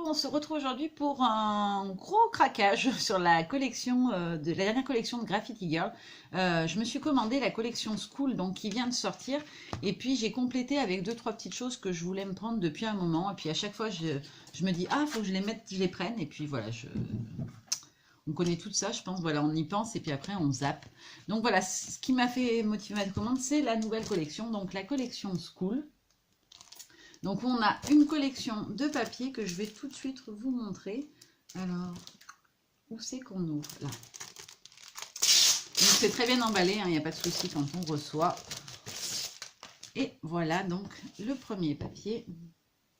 on se retrouve aujourd'hui pour un gros craquage sur la collection de la dernière collection de Graffiti Girl. Je me suis commandé la collection School donc qui vient de sortir et puis j'ai complété avec deux trois petites choses que je voulais me prendre depuis un moment et puis à chaque fois je me dis ah faut que je les mette, je les prenne et puis voilà on connaît tout ça je pense, voilà on y pense et puis après on zappe. Donc voilà ce qui m'a fait motiver ma commande c'est la nouvelle collection, donc la collection School. Donc on a une collection de papier que je vais tout de suite vous montrer. Alors, où c'est qu'on ouvre? Là. C'est très bien emballé, il n'y a pas de souci quand on reçoit. Et voilà donc le premier papier.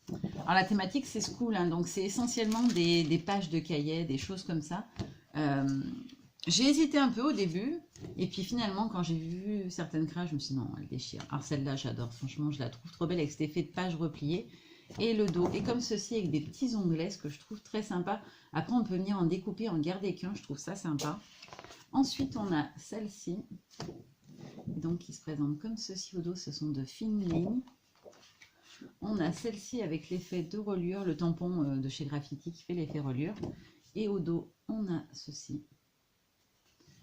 Alors la thématique c'est School, hein, donc c'est essentiellement des pages de cahiers, des choses comme ça. J'ai hésité un peu au début, et puis finalement, quand j'ai vu certaines craques, je me suis dit non, elle déchire. Alors celle-là, j'adore, franchement, je la trouve trop belle avec cet effet de page repliée. Et le dos est comme ceci, avec des petits onglets, ce que je trouve très sympa. Après, on peut venir en découper, en garder qu'un, je trouve ça sympa. Ensuite, on a celle-ci, donc qui se présente comme ceci au dos, ce sont de fines lignes. On a celle-ci avec l'effet de reliure, le tampon de chez Graffiti qui fait l'effet reliure. Et au dos, on a ceci.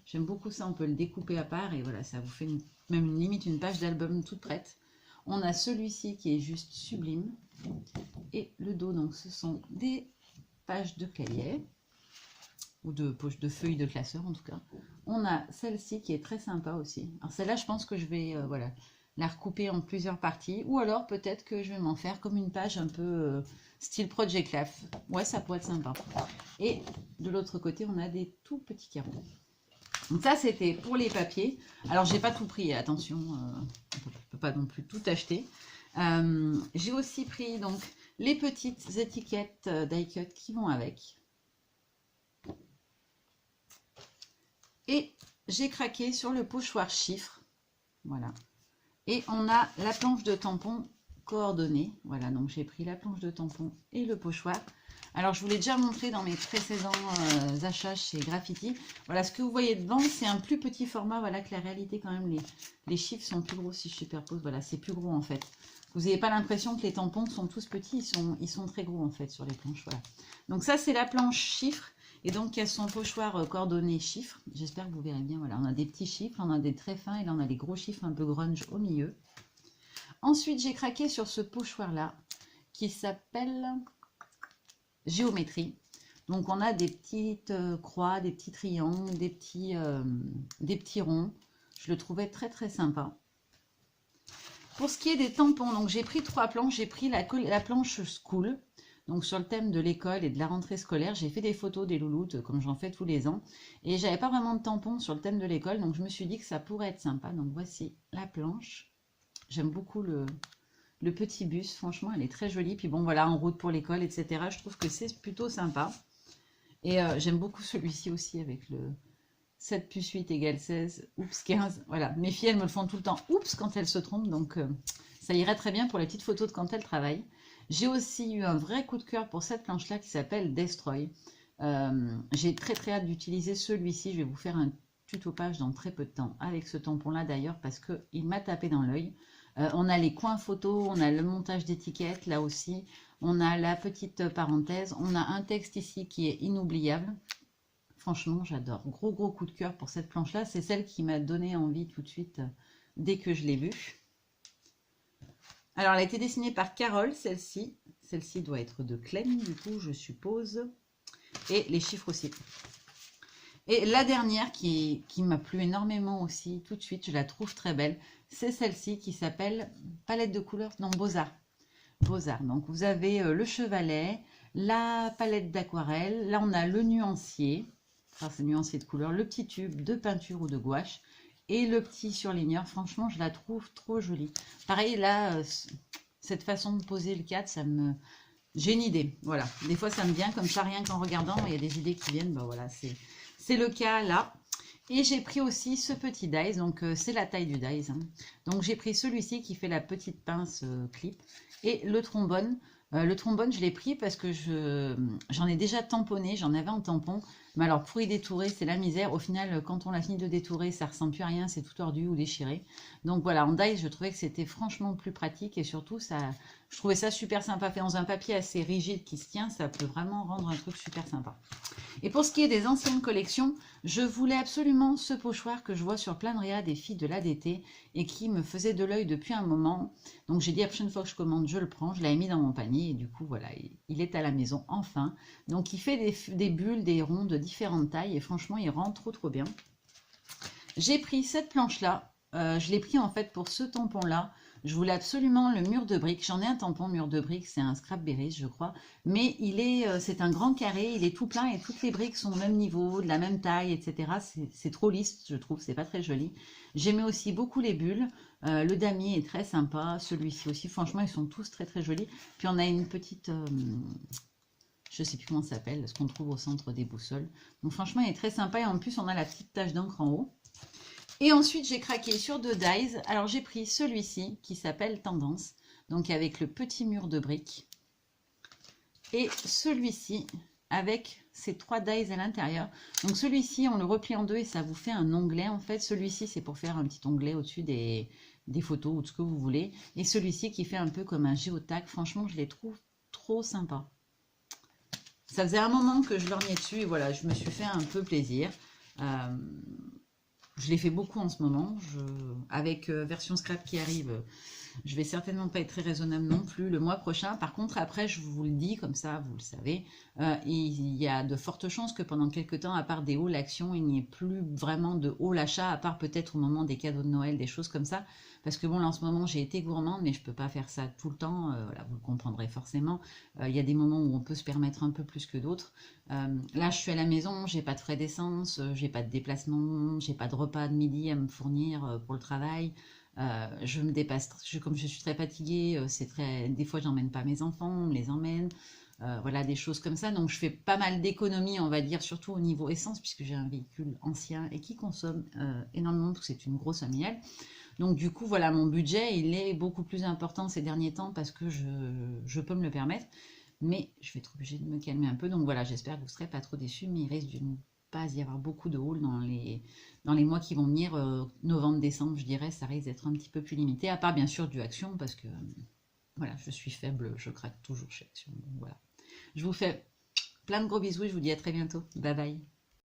J'aime beaucoup ça, on peut le découper à part et voilà, ça vous fait même limite une page d'album toute prête. On a celui-ci qui est juste sublime. Et le dos, donc ce sont des pages de cahier ou de poches de feuilles de classeur en tout cas. On a celle-ci qui est très sympa aussi. Alors celle-là, je pense que je vais voilà, la recouper en plusieurs parties ou alors peut-être que je vais m'en faire comme une page un peu style Project Laugh. Ouais, ça pourrait être sympa. Et de l'autre côté, on a des tout petits carreaux. Donc ça c'était pour les papiers. Alors j'ai pas tout pris, attention, on peut pas non plus tout acheter. J'ai aussi pris donc les petites étiquettes die cut qui vont avec. Et j'ai craqué sur le pochoir chiffre. Voilà. Et on a la planche de tampon coordonnée. Voilà, donc j'ai pris la planche de tampon et le pochoir. Alors, je vous l'ai déjà montré dans mes précédents achats chez Graffiti. Voilà, ce que vous voyez devant, c'est un plus petit format. Voilà que la réalité, quand même, les chiffres sont plus gros si je superpose. Voilà, c'est plus gros, en fait. Vous n'avez pas l'impression que les tampons sont tous petits. Ils sont très gros, en fait, sur les planches. Voilà. Donc, ça, c'est la planche chiffre. Et donc, il y a son pochoir coordonné chiffre. J'espère que vous verrez bien. Voilà, on a des petits chiffres, on a des très fins. Et là, on a les gros chiffres un peu grunge au milieu. Ensuite, j'ai craqué sur ce pochoir-là qui s'appelle Géométrie. Donc on a des petites croix, des petits triangles, des petits ronds. Je le trouvais très très sympa. Pour ce qui est des tampons, donc j'ai pris trois planches. J'ai pris la planche School, donc sur le thème de l'école et de la rentrée scolaire. J'ai fait des photos des louloutes comme j'en fais tous les ans. Et j'avais pas vraiment de tampons sur le thème de l'école, donc je me suis dit que ça pourrait être sympa. Donc voici la planche. J'aime beaucoup le petit bus, franchement, elle est très jolie. Puis bon, voilà, en route pour l'école, etc. Je trouve que c'est plutôt sympa. Et j'aime beaucoup celui-ci aussi avec le 7 plus 8 égale 16, oups 15. Voilà, mes filles, elles me le font tout le temps, oups, quand elles se trompent. Donc, ça irait très bien pour les petites photos de quand elles travaillent. J'ai aussi eu un vrai coup de cœur pour cette planche-là qui s'appelle Destroy. J'ai très très hâte d'utiliser celui-ci. Je vais vous faire un tuto page dans très peu de temps avec ce tampon-là d'ailleurs parce qu'il m'a tapé dans l'œil. On a les coins photos, on a le montage d'étiquettes là aussi, on a la petite parenthèse, on a un texte ici qui est inoubliable. Franchement, j'adore. Gros gros coup de cœur pour cette planche-là. C'est celle qui m'a donné envie tout de suite dès que je l'ai vue. Alors, elle a été dessinée par Carole, celle-ci. Celle-ci doit être de Clem, du coup, je suppose. Et les chiffres aussi. Et la dernière qui m'a plu énormément aussi, tout de suite, je la trouve très belle, c'est celle-ci qui s'appelle palette de couleurs, non, Beaux-Arts. Beaux-Arts. Donc vous avez le chevalet, la palette d'aquarelle, là on a le nuancier, enfin c'est le nuancier de couleurs, le petit tube de peinture ou de gouache et le petit surligneur. Franchement, je la trouve trop jolie. Pareil, là, cette façon de poser le cadre, ça me... J'ai une idée, voilà. Des fois, ça me vient comme ça, rien qu'en regardant, il y a des idées qui viennent, ben voilà, c'est le cas là. Et j'ai pris aussi ce petit dies, donc c'est la taille du dies. Hein. Donc j'ai pris celui-ci qui fait la petite pince clip et le trombone. Le trombone, je l'ai pris parce que j'en ai déjà tamponné, j'en avais en tampon. Mais alors, pour y détourer, c'est la misère. Au final, quand on a fini de détourer, ça ressemble plus à rien, c'est tout tordu ou déchiré. Donc voilà, en dies, je trouvais que c'était franchement plus pratique et surtout, je trouvais ça super sympa. Fait dans un papier assez rigide qui se tient, ça peut vraiment rendre un truc super sympa. Et pour ce qui est des anciennes collections, je voulais absolument ce pochoir que je vois sur plein de réa des filles de l'ADT et qui me faisait de l'œil depuis un moment. Donc j'ai dit la prochaine fois que je commande, je le prends. Je l'avais mis dans mon panier et du coup, voilà, il est à la maison enfin. Donc il fait des bulles, des ronds de différentes tailles et franchement, il rend trop trop bien. J'ai pris cette planche-là. Je l'ai pris en fait pour ce tampon-là. Je voulais absolument le mur de briques. J'en ai un tampon mur de briques, c'est un scrap berries, je crois. Mais c'est un grand carré, il est tout plein et toutes les briques sont au même niveau, de la même taille, etc. C'est trop lisse, je trouve, c'est pas très joli. J'aimais aussi beaucoup les bulles. Le damier est très sympa, celui-ci aussi. Franchement, ils sont tous très très jolis. Puis on a une petite, je sais plus comment ça s'appelle, ce qu'on trouve au centre des boussoles. Donc franchement, il est très sympa et en plus, on a la petite tache d'encre en haut. Et ensuite, j'ai craqué sur 2 dies. Alors, j'ai pris celui-ci qui s'appelle Tendance, donc avec le petit mur de briques. Et celui-ci avec ces 3 dies à l'intérieur. Donc, celui-ci, on le replie en deux et ça vous fait un onglet. En fait, celui-ci, c'est pour faire un petit onglet au-dessus des photos ou de ce que vous voulez. Et celui-ci qui fait un peu comme un géotac. Franchement, je les trouve trop sympas. Ça faisait un moment que je lorgnais dessus et voilà, je me suis fait un peu plaisir. Je l'ai fait beaucoup en ce moment. Avec version scrap qui arrive, je vais certainement pas être très raisonnable non plus le mois prochain. Par contre, après, je vous le dis, comme ça, vous le savez, il y a de fortes chances que pendant quelques temps, à part des hauls actions, il n'y ait plus vraiment de haul achat, à part peut-être au moment des cadeaux de Noël, des choses comme ça. Parce que bon, là, en ce moment, j'ai été gourmande, mais je peux pas faire ça tout le temps. Voilà, vous le comprendrez forcément. Il y a des moments où on peut se permettre un peu plus que d'autres. Là, je suis à la maison, j'ai pas de frais d'essence, j'ai pas de déplacement, j'ai pas de repas de midi à me fournir pour le travail. Je me dépasse, comme je suis très fatiguée, des fois j'emmène pas mes enfants, on me les emmène, voilà des choses comme ça. Donc je fais pas mal d'économies, on va dire, surtout au niveau essence, puisque j'ai un véhicule ancien et qui consomme énormément, parce que c'est une grosse familiale. Donc du coup, voilà, mon budget, il est beaucoup plus important ces derniers temps parce que je peux me le permettre. Mais je vais être obligée de me calmer un peu. Donc voilà, j'espère que vous ne serez pas trop déçus, mais il risque de ne pas y avoir beaucoup de haul dans les mois qui vont venir. Novembre, décembre, je dirais, ça risque d'être un petit peu plus limité, à part bien sûr du Action, parce que voilà, je suis faible, je craque toujours chez Action. Donc voilà. Je vous fais plein de gros bisous et je vous dis à très bientôt. Bye bye.